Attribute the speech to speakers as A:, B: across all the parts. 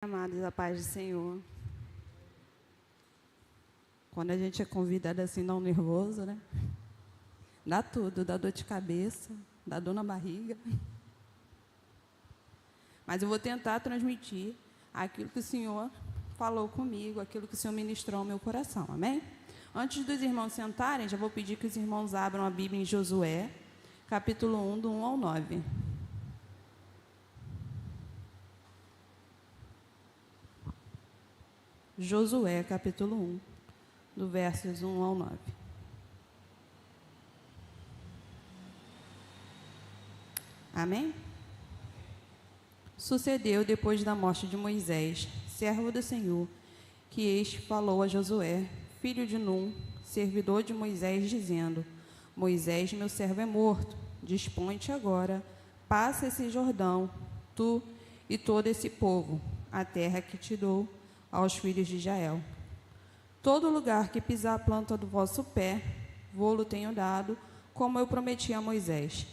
A: Amados, a paz do Senhor. Quando a gente é convidado assim, dá um nervoso, né? Dá tudo, dá dor de cabeça, dá dor na barriga. Mas eu vou tentar transmitir aquilo que o Senhor falou comigo, aquilo que o Senhor ministrou ao meu coração, amém? Antes dos irmãos sentarem, já vou pedir que os irmãos abram a Bíblia em Josué, capítulo 1, do 1 ao 9. Josué, capítulo 1, do versos 1 ao 9. Amém? Sucedeu depois da morte de Moisés, servo do Senhor, que este falou a Josué, filho de Num, servidor de Moisés, dizendo: Moisés, meu servo, é morto. Dispõe-te agora, passa esse Jordão, tu e todo esse povo, a terra que te dou aos filhos de Israel. Todo lugar que pisar a planta do vosso pé, vô-lo tenho dado, como eu prometi a Moisés,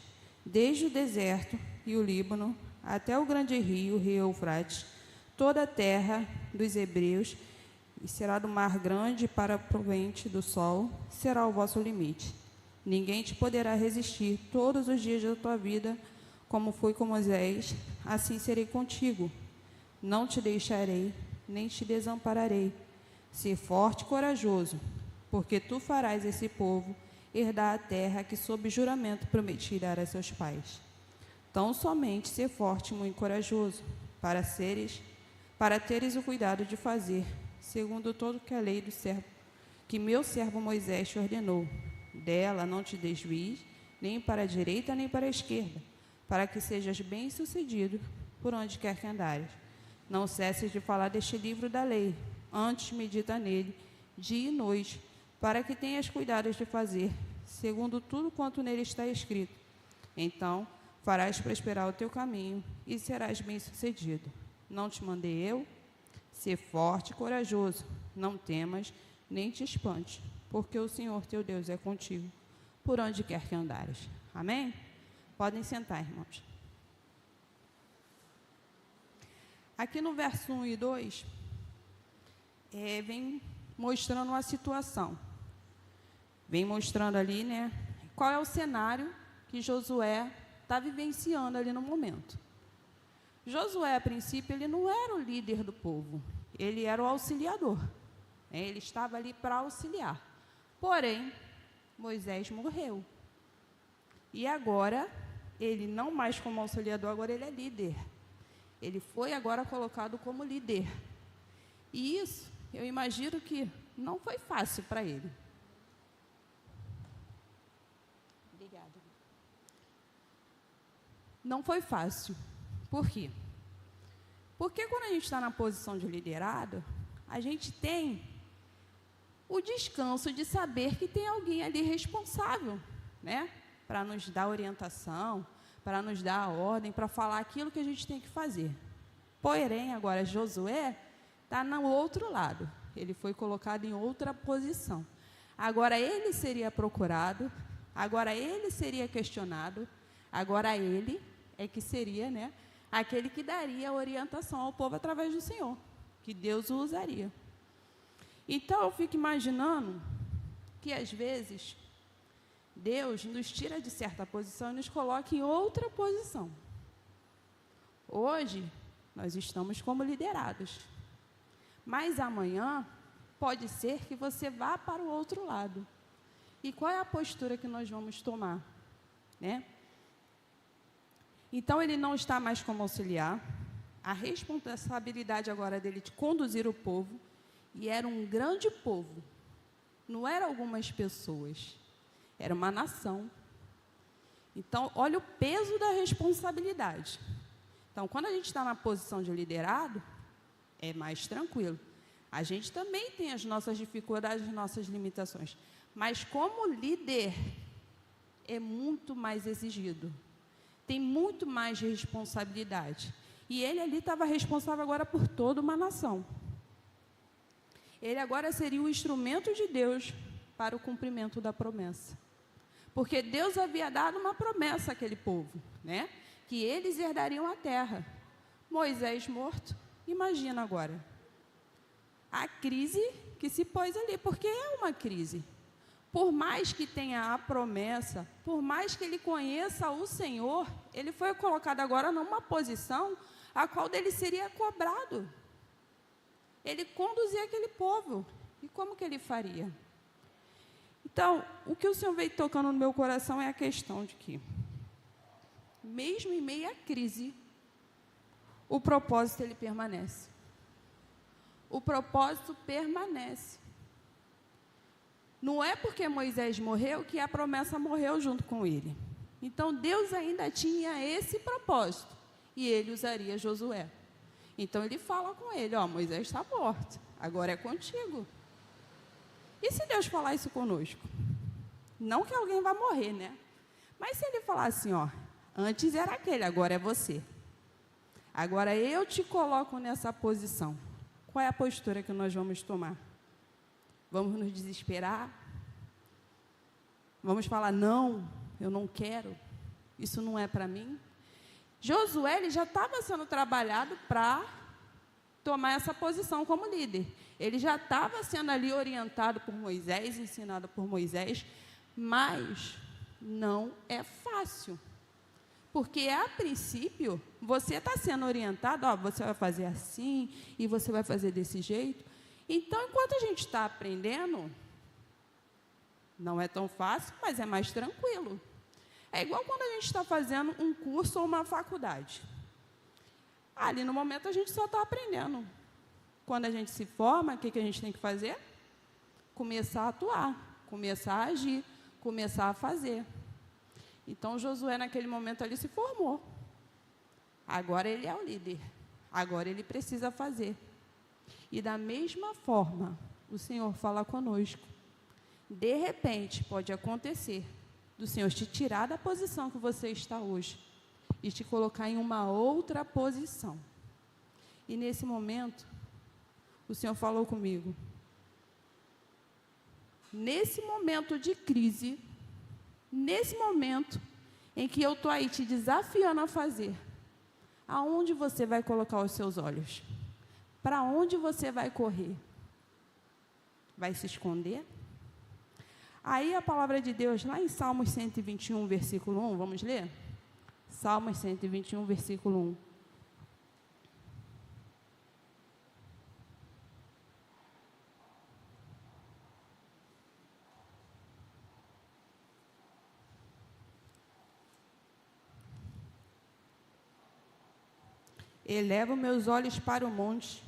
A: desde o deserto e o Líbano, até o grande rio, o rio Eufrates, toda a terra dos hebreus, e será do mar grande para o poente do sol, será o vosso limite. Ninguém te poderá resistir todos os dias da tua vida, como foi com Moisés, assim serei contigo. Não te deixarei, nem te desampararei. Ser forte e corajoso, porque tu farás esse povo herdar a terra que sob juramento prometi dar a seus pais. Tão somente ser forte e muito corajoso, para teres o cuidado de fazer, segundo todo que a lei do servo, que meu servo Moisés te ordenou. Dela não te desvies, nem para a direita nem para a esquerda, para que sejas bem-sucedido por onde quer que andares. Não cesses de falar deste livro da lei, antes medita nele, dia e noite, para que tenhas cuidado de fazer, segundo tudo quanto nele está escrito. Então farás prosperar o teu caminho e serás bem-sucedido. Não te mandei eu? Ser forte e corajoso, não temas, nem te espantes, porque o Senhor teu Deus é contigo, por onde quer que andares. Amém? Podem sentar, irmãos. Aqui no verso 1 e 2, vem mostrando uma situação. Vem mostrando ali, né, qual é o cenário que Josué está vivenciando ali no momento. Josué, a princípio, ele não era o líder do povo, ele era o auxiliador. Ele estava ali para auxiliar. Porém, Moisés morreu. E agora, ele não mais como auxiliador, agora ele é líder. Ele foi agora colocado como líder. E isso, eu imagino que não foi fácil para ele. Obrigada. Não foi fácil. Por quê? Porque quando a gente está na posição de liderado, a gente tem o descanso de saber que tem alguém ali responsável, né? Para nos dar orientação, para nos dar a ordem, para falar aquilo que a gente tem que fazer. Porém, agora, Josué está no outro lado. Ele foi colocado em outra posição. Agora, ele seria procurado, agora ele seria questionado, agora ele é que seria, né, aquele que daria a orientação ao povo através do Senhor, que Deus o usaria. Então, eu fico imaginando que, às vezes, Deus nos tira de certa posição e nos coloca em outra posição. Hoje, nós estamos como liderados. Mas amanhã, pode ser que você vá para o outro lado. E qual é a postura que nós vamos tomar, né? Então, ele não está mais como auxiliar. A responsabilidade agora dele de conduzir o povo. E era um grande povo. Não eram algumas pessoas. Era uma nação. Então, olha o peso da responsabilidade. Então, quando a gente está na posição de liderado, é mais tranquilo. A gente também tem as nossas dificuldades, as nossas limitações. Mas, como líder, é muito mais exigido. Tem muito mais responsabilidade. E ele ali estava responsável agora por toda uma nação. Ele agora seria o instrumento de Deus para o cumprimento da promessa. Porque Deus havia dado uma promessa àquele povo, né? Que eles herdariam a terra. Moisés morto, Imagina agora a crise que se pôs ali, porque é uma crise. Por mais que tenha a promessa, por mais que ele conheça o Senhor, ele foi colocado agora numa posição a qual dele seria cobrado. Ele conduzia aquele povo. E como que ele faria? Então, o que o Senhor veio tocando no meu coração é a questão de que, mesmo em meio à crise, o propósito ele permanece. O propósito permanece. Não é porque Moisés morreu que a promessa morreu junto com ele. Então, Deus ainda tinha esse propósito. E ele usaria Josué. Então, ele fala com ele, ó, Moisés está morto, agora é contigo. E se Deus falar isso conosco? Não que alguém vá morrer, né? Mas se ele falar assim, ó, antes era aquele, agora é você. Agora eu te coloco nessa posição. Qual é a postura que nós vamos tomar? Vamos nos desesperar? Vamos falar, não, eu não quero, isso não é para mim? Josué ele já estava sendo trabalhado para tomar essa posição como líder. Ele já estava sendo ali orientado por Moisés, ensinado por Moisés, mas não é fácil. Porque, a princípio, você está sendo orientado, ó, você vai fazer assim, e você vai fazer desse jeito. Então, enquanto a gente está aprendendo, não é tão fácil, mas é mais tranquilo. É igual quando a gente está fazendo um curso ou uma faculdade. Ali, no momento, a gente só está aprendendo. Quando a gente se forma, o que a gente tem que fazer? Começar a atuar, começar a agir, começar a fazer. Então, Josué, naquele momento ali, se formou. Agora ele é o líder. Agora ele precisa fazer. E da mesma forma, o Senhor fala conosco. De repente, pode acontecer do Senhor te tirar da posição que você está hoje e te colocar em uma outra posição. E nesse momento, o Senhor falou comigo. Nesse momento de crise, nesse momento em que eu estou aí te desafiando a fazer, aonde você vai colocar os seus olhos? Para onde você vai correr? Vai se esconder? Aí a palavra de Deus, lá em Salmos 121, versículo 1, vamos ler? Salmos 121, versículo 1. Elevo meus olhos para o monte,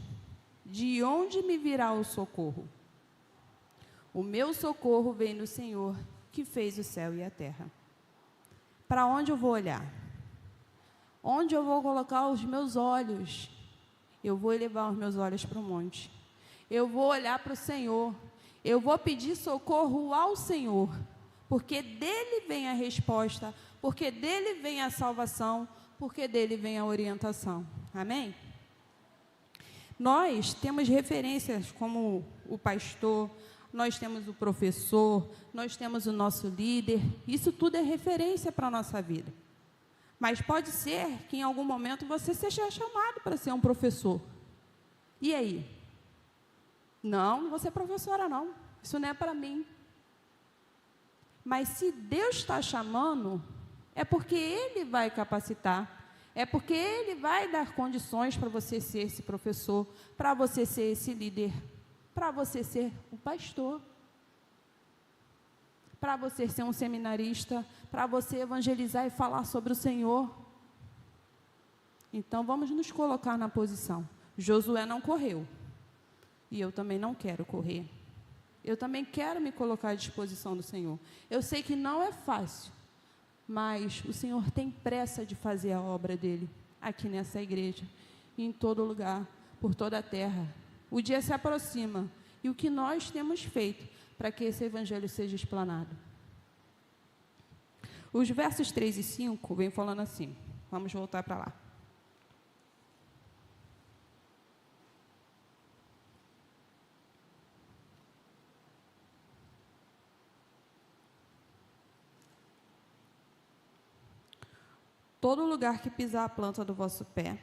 A: de onde me virá o socorro? O meu socorro vem do Senhor, que fez o céu e a terra. Para onde eu vou olhar? Onde eu vou colocar os meus olhos? Eu vou elevar os meus olhos para o monte. Eu vou olhar para o Senhor. Eu vou pedir socorro ao Senhor, porque dele vem a resposta, porque dele vem a salvação, porque dele vem a orientação. Amém? Nós temos referências como o pastor, nós temos o professor, nós temos o nosso líder. Isso tudo é referência para a nossa vida. Mas pode ser que em algum momento você seja chamado para ser um professor. E aí? Não, não vou ser professora não. Isso não é para mim. Mas se Deus está chamando, é porque Ele vai capacitar. É porque Ele vai dar condições para você ser esse professor, para você ser esse líder, para você ser o pastor, para você ser um seminarista, para você evangelizar e falar sobre o Senhor. Então, vamos nos colocar na posição. Josué não correu, e eu também não quero correr. Eu também quero me colocar à disposição do Senhor. Eu sei que não é fácil, mas o Senhor tem pressa de fazer a obra dEle, aqui nessa igreja, e em todo lugar, por toda a terra. O dia se aproxima, e o que nós temos feito para que esse evangelho seja explanado? Os versos 3 e 5 vem falando assim, vamos voltar para lá. Todo lugar que pisar a planta do vosso pé,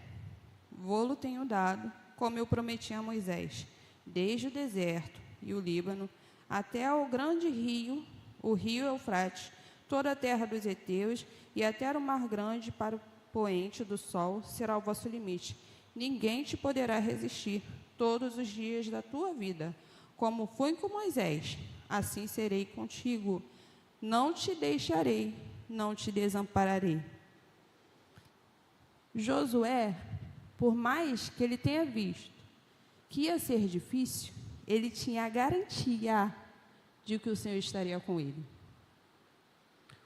A: vô-lo tenho dado, como eu prometi a Moisés, desde o deserto e o Líbano, até ao grande rio, o rio Eufrates, toda a terra dos heteus, e até o mar grande para o poente do sol será o vosso limite. Ninguém te poderá resistir todos os dias da tua vida. Como fui com Moisés, assim serei contigo. Não te deixarei, não te desampararei. Josué, por mais que ele tenha visto que ia ser difícil, ele tinha a garantia de que o Senhor estaria com ele.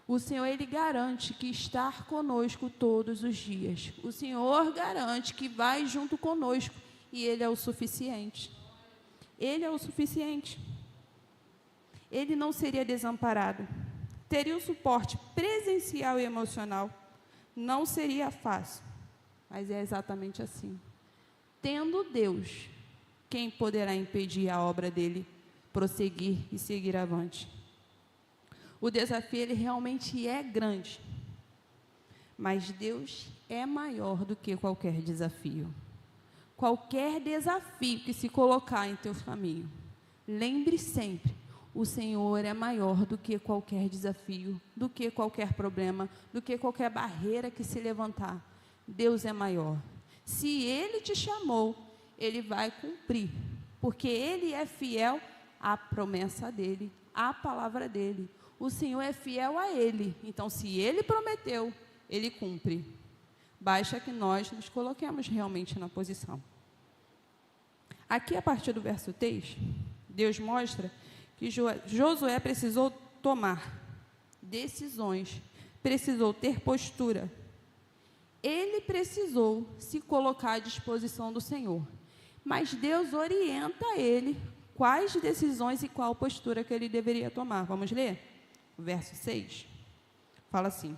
A: O Senhor, Ele garante que está conosco todos os dias. O Senhor garante que vai junto conosco e Ele é o suficiente. Ele é o suficiente. Ele não seria desamparado. Teria o suporte presencial e emocional. Não seria fácil, mas é exatamente assim. Tendo Deus, quem poderá impedir a obra dele prosseguir e seguir avante? O desafio, ele realmente é grande, mas Deus é maior do que qualquer desafio. Qualquer desafio que se colocar em teu caminho, lembre sempre, o Senhor é maior do que qualquer desafio, do que qualquer problema, do que qualquer barreira que se levantar. Deus é maior. Se Ele te chamou, Ele vai cumprir, porque Ele é fiel à promessa dEle, à palavra dEle. O Senhor é fiel a Ele, então se Ele prometeu, Ele cumpre. Basta que nós nos coloquemos realmente na posição. Aqui, a partir do verso 3, Deus mostra que Josué precisou tomar decisões, precisou ter postura. Ele precisou se colocar à disposição do Senhor, mas Deus orienta ele quais decisões e qual postura que ele deveria tomar. Vamos ler? O verso 6 fala assim: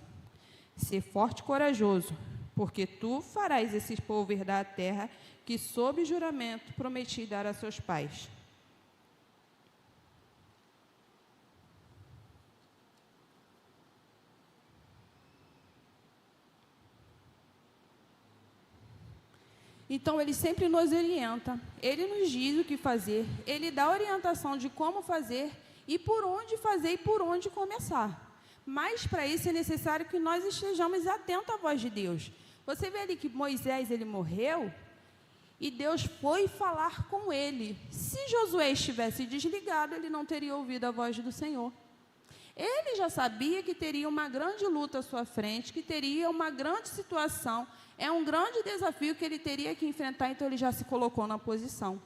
A: ser forte e corajoso, porque tu farás esse povo herdar a terra que sob juramento prometi dar a seus pais. Então, Ele sempre nos orienta, Ele nos diz o que fazer, Ele dá orientação de como fazer e por onde fazer e por onde começar. Mas, para isso, é necessário que nós estejamos atentos à voz de Deus. Você vê ali que Moisés, ele morreu e Deus foi falar com ele. Se Josué estivesse desligado, ele não teria ouvido a voz do Senhor. Ele já sabia que teria uma grande luta à sua frente, que teria uma grande situação, é um grande desafio que ele teria que enfrentar, então ele já se colocou na posição.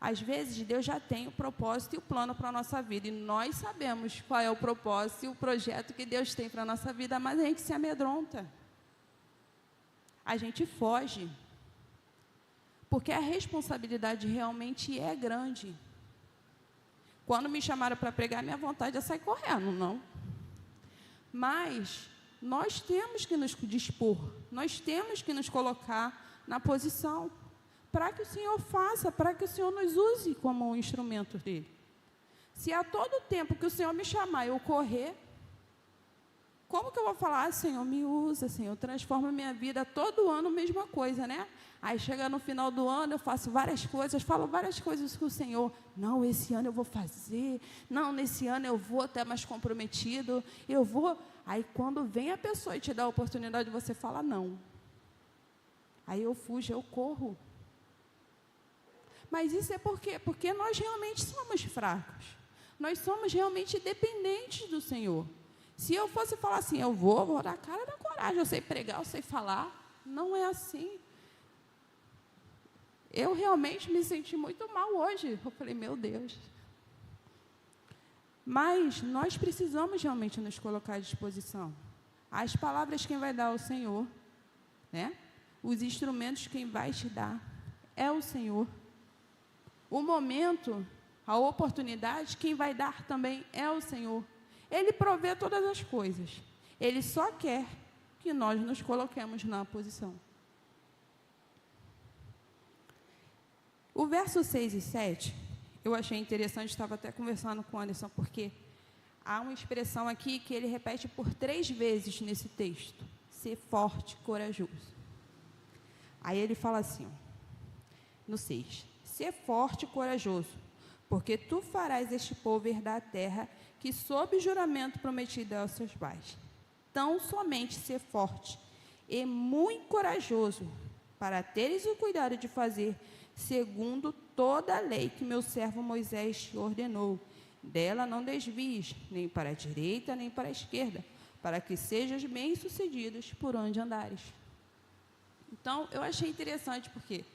A: Às vezes, Deus já tem o propósito e o plano para a nossa vida, e nós sabemos qual é o propósito e o projeto que Deus tem para a nossa vida, mas a gente se amedronta. A gente foge, porque a responsabilidade realmente é grande. Quando me chamaram para pregar, minha vontade é sair correndo, não. Mas nós temos que nos dispor, nós temos que nos colocar na posição, para que o Senhor faça, para que o Senhor nos use como um instrumento dele. Se a todo tempo que o Senhor me chamar eu correr, como que eu vou falar, Senhor, me usa, Senhor, transforma a minha vida, todo ano a mesma coisa, né? Aí chega no final do ano, eu faço várias coisas, falo várias coisas com o Senhor. Não, esse ano eu vou fazer, não, nesse ano eu vou até mais comprometido, eu vou. Aí quando vem a pessoa e te dá a oportunidade, você fala não. Aí eu fujo, eu corro. Mas isso é por quê? Porque nós realmente somos fracos. Nós somos realmente dependentes do Senhor. Se eu fosse falar assim, eu vou dar a cara da coragem, eu sei pregar, eu sei falar. Não é assim. Eu realmente me senti muito mal hoje. Eu falei, meu Deus. Mas nós precisamos realmente nos colocar à disposição. As palavras quem vai dar é o Senhor, né? Os instrumentos quem vai te dar é o Senhor. O momento, a oportunidade, quem vai dar também é o Senhor. Ele provê todas as coisas. Ele só quer que nós nos coloquemos na posição. O verso 6 e 7, eu achei interessante, estava até conversando com o Anderson, porque há uma expressão aqui que ele repete por 3 vezes nesse texto. Ser forte, corajoso. Aí ele fala assim, ó, no 6. Sê forte e corajoso, porque tu farás este povo herdar a terra que sob juramento prometido aos seus pais. Tão somente ser forte e muito corajoso, para teres o cuidado de fazer segundo toda a lei que meu servo Moisés te ordenou. Dela não desvies, nem para a direita, nem para a esquerda, para que sejas bem-sucedidos por onde andares. Então, eu achei interessante, porque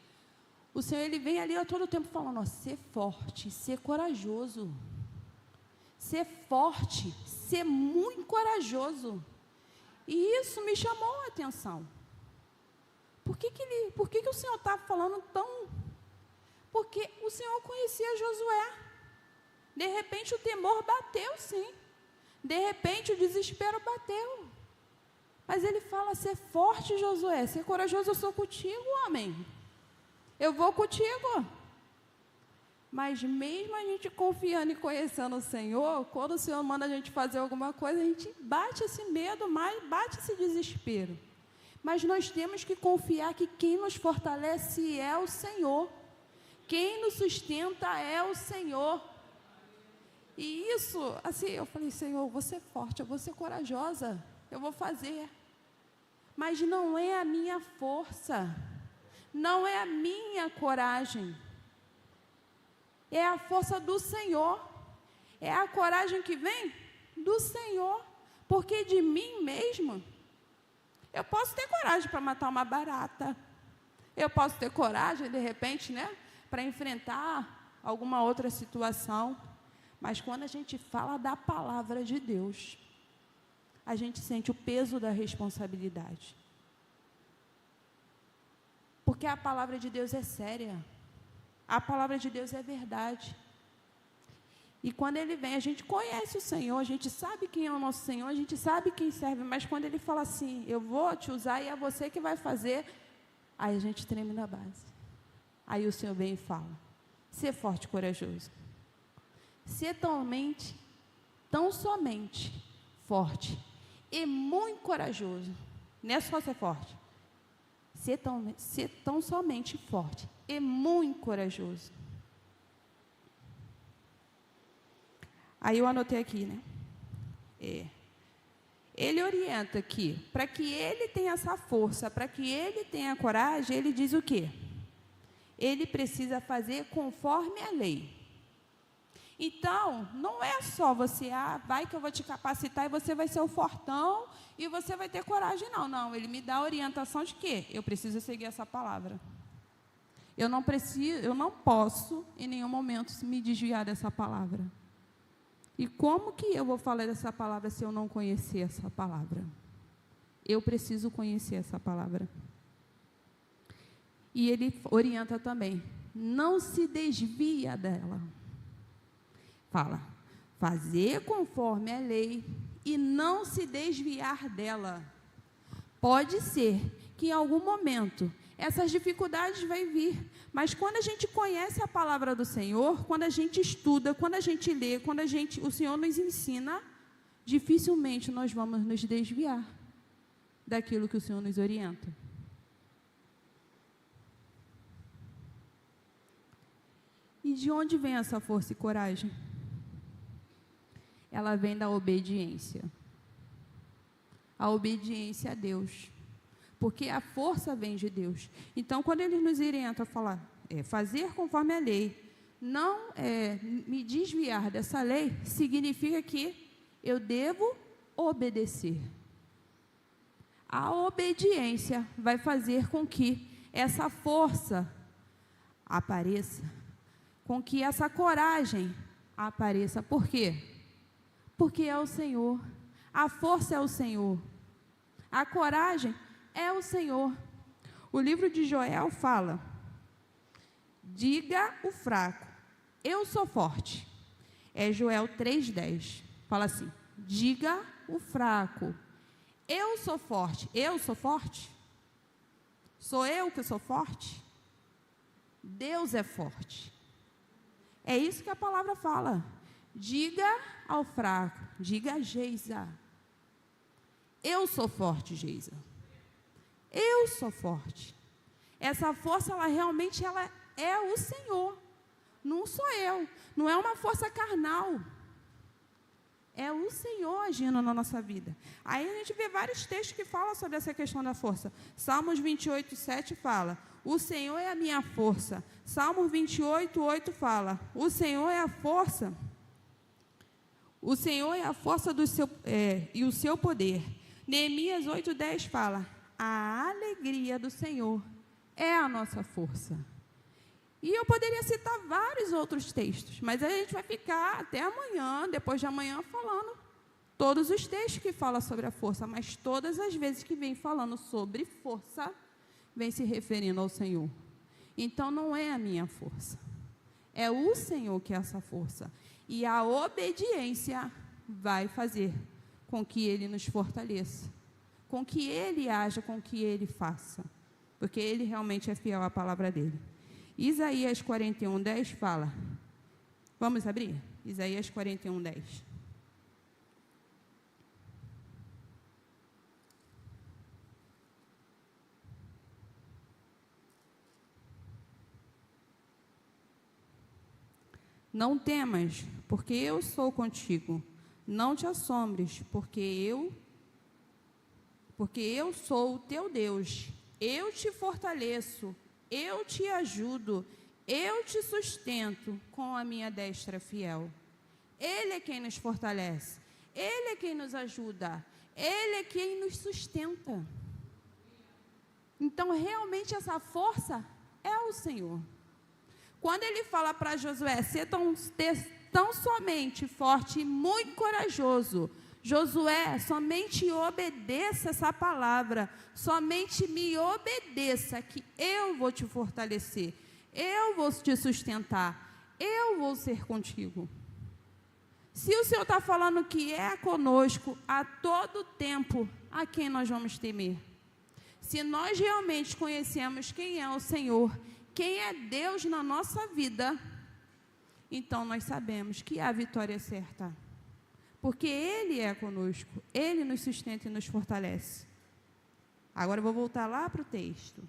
A: o Senhor, Ele vem ali a todo tempo falando, ó, ser forte, ser corajoso. Ser forte, ser muito corajoso. E isso me chamou a atenção. Por que o Senhor está falando tão... Porque o Senhor conhecia Josué. De repente o temor bateu, sim. De repente o desespero bateu. Mas ele fala, ser forte, Josué, ser corajoso, eu sou contigo, homem. Eu vou contigo. Mas mesmo a gente confiando e conhecendo o Senhor, quando o Senhor manda a gente fazer alguma coisa, a gente bate esse medo, bate esse desespero. Mas nós temos que confiar que quem nos fortalece é o Senhor. Quem nos sustenta é o Senhor. E isso, assim, eu falei, Senhor, eu vou ser forte, eu vou ser corajosa, eu vou fazer. Mas não é a minha força, não é a minha coragem. É a força do Senhor. É a coragem que vem do Senhor. Porque de mim mesmo, eu posso ter coragem para matar uma barata. Eu posso ter coragem, de repente, né, para enfrentar alguma outra situação. Mas quando a gente fala da palavra de Deus, a gente sente o peso da responsabilidade. Porque a palavra de Deus é séria. A palavra de Deus é verdade. E quando Ele vem, a gente conhece o Senhor, a gente sabe quem é o nosso Senhor, a gente sabe quem serve, mas quando Ele fala assim, eu vou te usar e é você que vai fazer, aí a gente treme na base. Aí o Senhor vem e fala, ser forte e corajoso. Ser tão somente forte e muito corajoso. Não é só ser forte. Ser tão somente forte e muito corajoso. Aí eu anotei aqui, né? Ele orienta que, para que ele tenha essa força, para que ele tenha coragem, ele diz o quê? Ele precisa fazer conforme a lei. Então, não é só você, vai que eu vou te capacitar e você vai ser o fortão e você vai ter coragem, não. Não, ele me dá a orientação de que eu preciso seguir essa palavra. Eu não posso em nenhum momento me desviar dessa palavra. E como que eu vou falar dessa palavra se eu não conhecer essa palavra? Eu preciso conhecer essa palavra. E ele orienta também, não se desvia dela. Fala, fazer conforme a lei e não se desviar dela. Pode ser que em algum momento essas dificuldades vão vir, mas quando a gente conhece a palavra do Senhor, quando a gente estuda, quando a gente lê, quando o Senhor nos ensina, dificilmente nós vamos nos desviar daquilo que o Senhor nos orienta. E de onde vem essa força e coragem? Ela vem da obediência. A obediência a Deus. Porque a força vem de Deus. Então, quando Ele nos orienta a falar, fazer conforme a lei, não me desviar dessa lei, significa que eu devo obedecer. A obediência vai fazer com que essa força apareça, com que essa coragem apareça. Por quê? Porque é o Senhor. A força é o Senhor. A coragem é o Senhor. O livro de Joel fala, diga o fraco, eu sou forte. É Joel 3,10. Fala assim, diga o fraco, eu sou forte. Eu sou forte? Sou eu que sou forte? Deus é forte. É isso que a palavra fala. Diga ao fraco, diga a Geisa, eu sou forte, Geisa. Eu sou forte. Essa força, ela realmente é o Senhor. Não sou eu. Não é uma força carnal. É o Senhor agindo na nossa vida. Aí a gente vê vários textos que falam sobre essa questão da força. Salmos 28, 7 fala: o Senhor é a minha força. Salmos 28, 8 fala: o Senhor é a força. O Senhor é a força e o seu poder. Neemias 8, 10 fala: a alegria do Senhor é a nossa força. E eu poderia citar vários outros textos, mas a gente vai ficar até amanhã, depois de amanhã, falando todos os textos que falam sobre a força, mas todas as vezes que vem falando sobre força, vem se referindo ao Senhor. Então, não é a minha força, é o Senhor que é essa força. E a obediência vai fazer com que Ele nos fortaleça, com que Ele haja, com que Ele faça, porque Ele realmente é fiel à palavra dEle. Isaías 41, 10 fala, vamos abrir? Isaías 41, 10. Não temas, porque eu sou contigo. Não te assombres, porque eu sou o teu Deus. Eu te fortaleço, eu te ajudo, eu te sustento com a minha destra fiel. Ele é quem nos fortalece, Ele é quem nos ajuda, Ele é quem nos sustenta. Então, realmente, essa força é o Senhor. Quando Ele fala para Josué, ser tão somente forte e muito corajoso, Josué, somente obedeça essa palavra, somente me obedeça, que eu vou te fortalecer, eu vou te sustentar, eu vou ser contigo. Se o Senhor está falando que é conosco a todo tempo, a quem nós vamos temer? Se nós realmente conhecemos quem é o Senhor, quem é Deus na nossa vida, então nós sabemos que a vitória é certa. Porque Ele é conosco, Ele nos sustenta e nos fortalece. Agora eu vou voltar lá para o texto.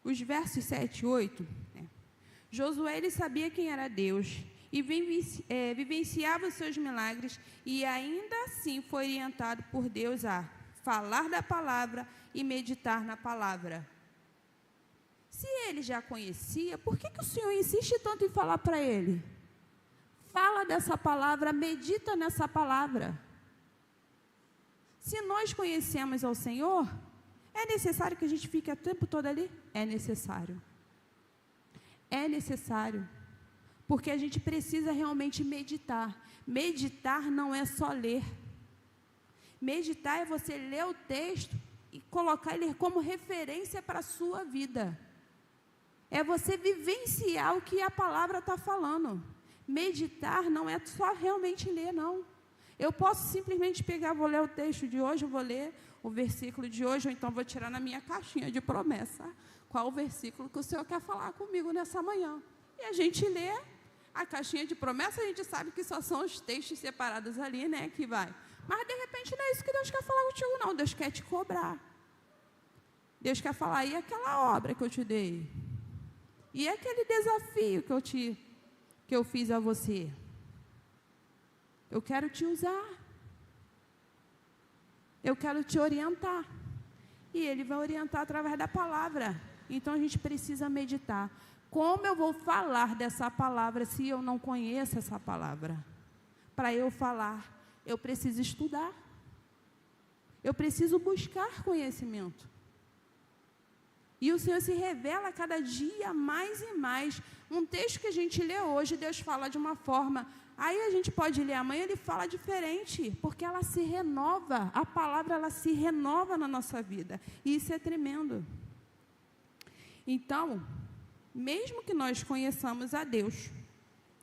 A: Os versos 7 e 8, Josué, ele sabia quem era Deus e vivenciava os seus milagres, e ainda assim foi orientado por Deus a falar da palavra e meditar na palavra. Se ele já conhecia, por que o Senhor insiste tanto em falar para ele? Fala dessa palavra, medita nessa palavra. Se nós conhecemos ao Senhor, é necessário que a gente fique o tempo todo ali? É necessário. É necessário. Porque a gente precisa realmente meditar. Meditar não é só ler. Meditar é você ler o texto e colocar ele como referência para a sua vida. É você vivenciar o que a palavra está falando. Meditar não é só realmente ler, não. Eu posso simplesmente pegar, vou ler o texto de hoje, eu vou ler o versículo de hoje, ou então vou tirar na minha caixinha de promessa qual o versículo que o Senhor quer falar comigo nessa manhã. E a gente lê a caixinha de promessa, a gente sabe que só são os textos separados ali, né, que vai. Mas, de repente, não é isso que Deus quer falar contigo, não. Deus quer te cobrar. Deus quer falar, e aquela obra que eu te dei? E aquele desafio que eu fiz a você? Eu quero te usar. Eu quero te orientar. E Ele vai orientar através da palavra. Então, a gente precisa meditar. Como eu vou falar dessa palavra se eu não conheço essa palavra? Para eu falar, eu preciso estudar. Eu preciso buscar conhecimento. E o Senhor se revela cada dia mais e mais. Um texto que a gente lê hoje, Deus fala de uma forma. Aí a gente pode ler amanhã, Ele fala diferente. Porque ela se renova. A palavra, ela se renova na nossa vida. E isso é tremendo. Então, mesmo que nós conheçamos a Deus,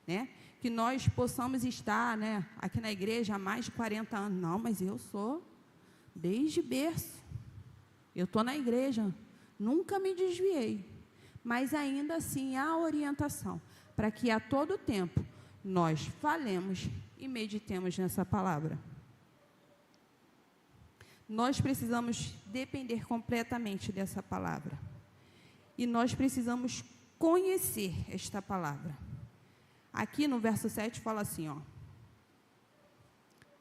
A: né? Que nós possamos estar, né, aqui na igreja há mais de 40 anos. Não, mas eu sou desde berço. Eu estou na igreja. Nunca me desviei. Mas ainda assim há orientação para que a todo tempo nós falemos e meditemos nessa palavra. Nós precisamos depender completamente dessa palavra. E nós precisamos conhecer esta palavra. Aqui no verso 7 fala assim, ó.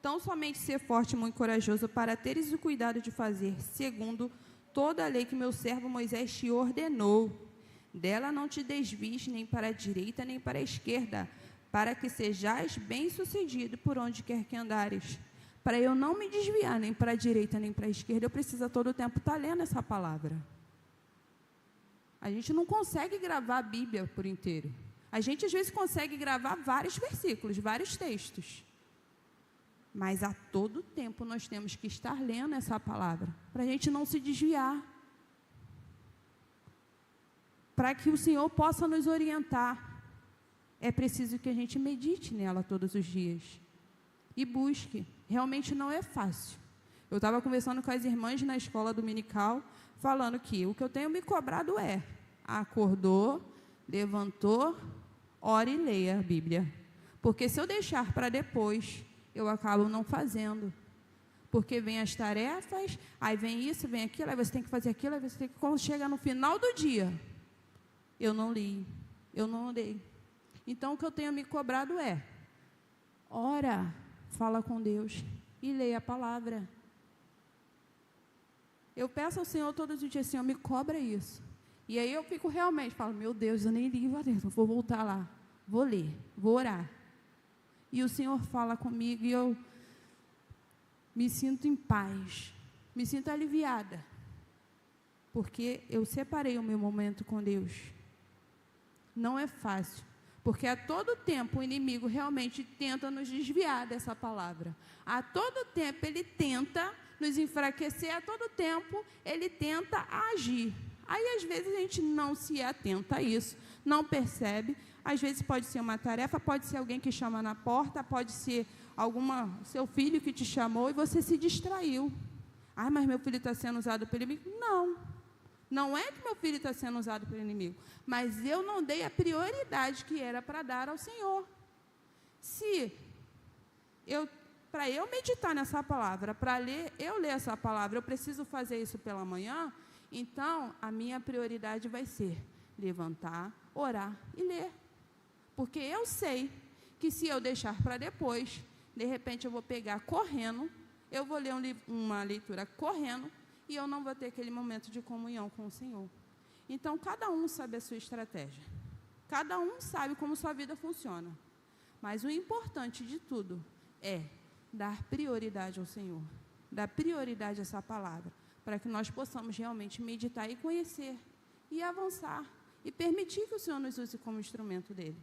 A: Tão somente ser forte e muito corajoso para teres o cuidado de fazer, segundo toda a lei que meu servo Moisés te ordenou. Dela não te desvies nem para a direita nem para a esquerda, para que sejais bem-sucedido por onde quer que andares. Para eu não me desviar nem para a direita nem para a esquerda, eu preciso a todo tempo estar lendo essa palavra. A gente não consegue gravar a Bíblia por inteiro. A gente às vezes consegue gravar vários versículos, vários textos. Mas a todo tempo nós temos que estar lendo essa palavra, para a gente não se desviar. Para que o Senhor possa nos orientar, é preciso que a gente medite nela todos os dias. E busque. Realmente não é fácil. Eu estava conversando com as irmãs na escola dominical, falando que o que eu tenho me cobrado é, acordou, levantou, ore e leia a Bíblia. Porque se eu deixar para depois, eu acabo não fazendo. Porque vem as tarefas, aí vem isso, vem aquilo, aí você tem que fazer aquilo, aí você tem que... Quando chega no final do dia, eu não li, eu não orei. Então, o que eu tenho me cobrado é, ora, fala com Deus e leia a palavra. Eu peço ao Senhor todos os dias, Senhor, me cobra isso. E aí eu fico realmente, falo, meu Deus, eu nem li, vou voltar lá, vou ler, vou orar. E o Senhor fala comigo e eu me sinto em paz, me sinto aliviada, porque eu separei o meu momento com Deus. Não é fácil, porque a todo tempo o inimigo realmente tenta nos desviar dessa palavra. A todo tempo ele tenta nos enfraquecer, a todo tempo ele tenta agir. Aí às vezes a gente não se atenta a isso, não percebe. Às vezes pode ser uma tarefa, pode ser alguém que chama na porta, pode ser seu filho que te chamou e você se distraiu. Ah, mas meu filho está sendo usado pelo inimigo. Não, não é que meu filho está sendo usado pelo inimigo, mas eu não dei a prioridade que era para dar ao Senhor. Para eu meditar nessa palavra, para eu ler essa palavra, eu preciso fazer isso pela manhã, então a minha prioridade vai ser levantar, orar e ler. Porque eu sei que se eu deixar para depois, de repente eu vou pegar correndo, eu vou ler uma leitura correndo, e eu não vou ter aquele momento de comunhão com o Senhor. Então, cada um sabe a sua estratégia. Cada um sabe como sua vida funciona. Mas o importante de tudo é dar prioridade ao Senhor. Dar prioridade a essa palavra, para que nós possamos realmente meditar e conhecer, e avançar, e permitir que o Senhor nos use como instrumento dele.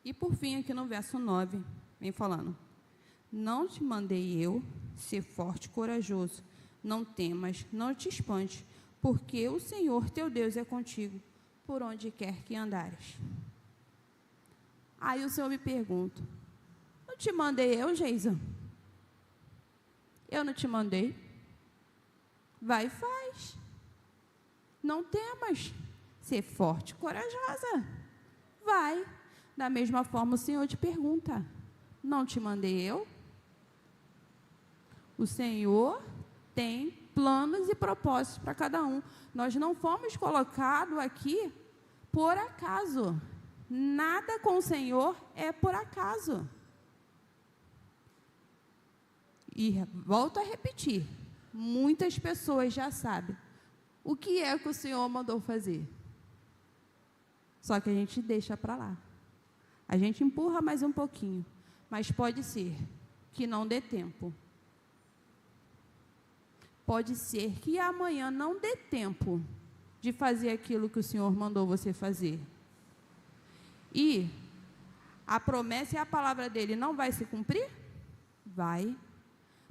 A: E por fim, aqui no verso 9, vem falando, não te mandei eu ser forte e corajoso, não temas, não te espantes, porque o Senhor teu Deus é contigo, por onde quer que andares. Aí o Senhor me pergunta, não te mandei eu, Geisa? Eu não te mandei? Vai e faz. Não temas, ser forte e corajosa. Vai. Da mesma forma, o Senhor te pergunta, não te mandei eu? O Senhor tem planos e propósitos para cada um. Nós não fomos colocados aqui por acaso. Nada com o Senhor é por acaso. E volto a repetir, muitas pessoas já sabem o que é que o Senhor mandou fazer. Só que a gente deixa para lá. A gente empurra mais um pouquinho, mas pode ser que não dê tempo. Pode ser que amanhã não dê tempo de fazer aquilo que o Senhor mandou você fazer. E a promessa e a palavra dele não vai se cumprir? Vai.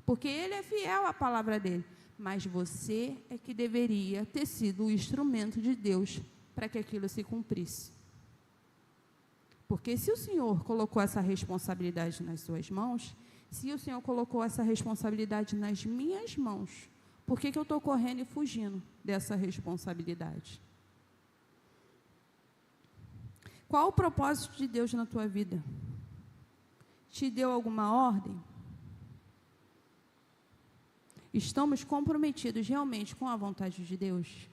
A: Porque ele é fiel à palavra dele. Mas você é que deveria ter sido o instrumento de Deus para que aquilo se cumprisse. Porque se o Senhor colocou essa responsabilidade nas suas mãos, se o Senhor colocou essa responsabilidade nas minhas mãos, Por que eu estou correndo e fugindo dessa responsabilidade? Qual o propósito de Deus na tua vida? Te deu alguma ordem? Estamos comprometidos realmente com a vontade de Deus?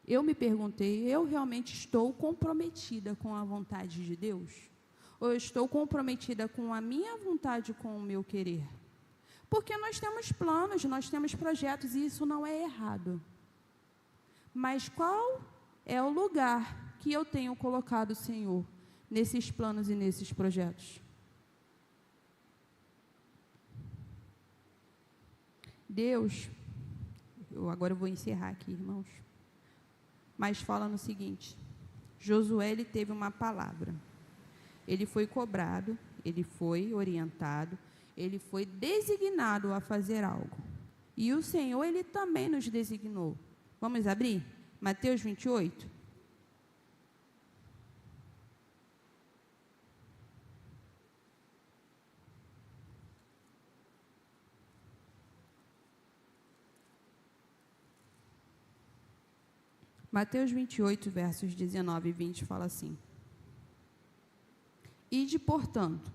A: Eu me perguntei, eu realmente estou comprometida com a vontade de Deus? Ou eu estou comprometida com a minha vontade, com o meu querer? Porque nós temos planos, nós temos projetos, e isso não é errado. Mas qual é o lugar que eu tenho colocado o Senhor nesses planos e nesses projetos? Deus, agora eu vou encerrar aqui, irmãos, mas fala no seguinte: Josué, ele teve uma palavra, ele foi cobrado, ele foi orientado, ele foi designado a fazer algo, e o Senhor, ele também nos designou. Vamos abrir? Mateus 28. Mateus 28, versos 19 e 20, fala assim: Ide, portanto,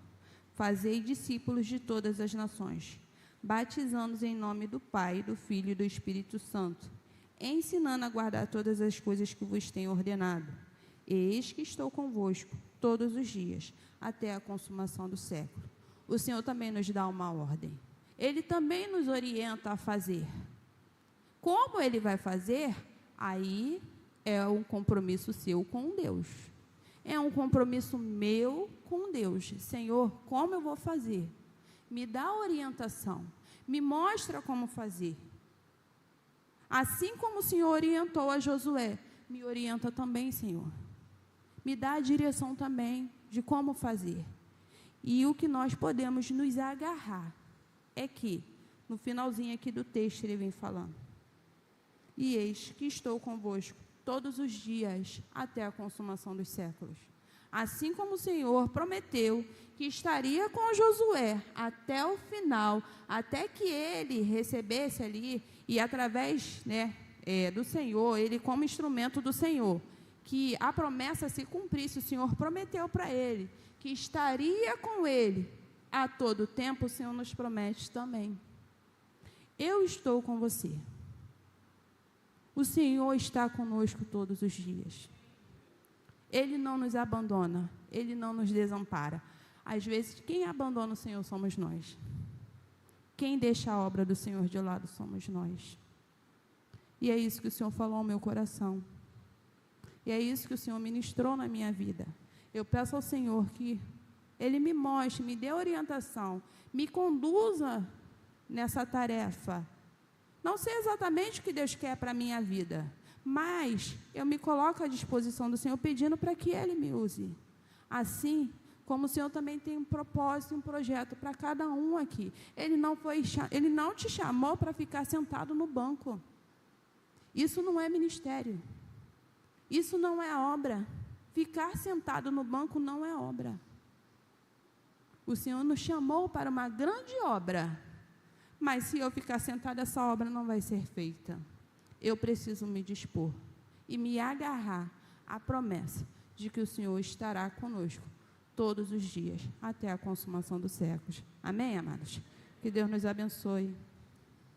A: fazei discípulos de todas as nações, batizando-os em nome do Pai, do Filho e do Espírito Santo, ensinando a guardar todas as coisas que vos tenho ordenado. Eis que estou convosco todos os dias, até a consumação do século. O Senhor também nos dá uma ordem. Ele também nos orienta a fazer. Como Ele vai fazer? Aí é um compromisso seu com Deus. É um compromisso meu com Deus. Senhor, como eu vou fazer? Me dá orientação. Me mostra como fazer. Assim como o Senhor orientou a Josué, me orienta também, Senhor. Me dá a direção também de como fazer. E o que nós podemos nos agarrar é que, no finalzinho aqui do texto, ele vem falando: E eis que estou convosco todos os dias até a consumação dos séculos. Assim como o Senhor prometeu que estaria com Josué até o final, até que ele recebesse ali, e através do Senhor, ele como instrumento do Senhor, que a promessa se cumprisse. O Senhor prometeu para ele que estaria com ele a todo tempo. O Senhor nos promete também: eu estou com você. O Senhor está conosco todos os dias. Ele não nos abandona, Ele não nos desampara. Às vezes, quem abandona o Senhor somos nós. Quem deixa a obra do Senhor de lado somos nós. E é isso que o Senhor falou ao meu coração. E é isso que o Senhor ministrou na minha vida. Eu peço ao Senhor que Ele me mostre, me dê orientação, me conduza nessa tarefa. Não sei exatamente o que Deus quer para a minha vida, mas eu me coloco à disposição do Senhor, pedindo para que Ele me use. Assim como o Senhor também tem um propósito, um projeto para cada um aqui. Ele não te chamou para ficar sentado no banco. Isso não é ministério. Isso não é obra. Ficar sentado no banco não é obra. O Senhor nos chamou para uma grande obra. Mas se eu ficar sentada, essa obra não vai ser feita. Eu preciso me dispor e me agarrar à promessa de que o Senhor estará conosco todos os dias, até a consumação dos séculos. Amém, amados? Que Deus nos abençoe.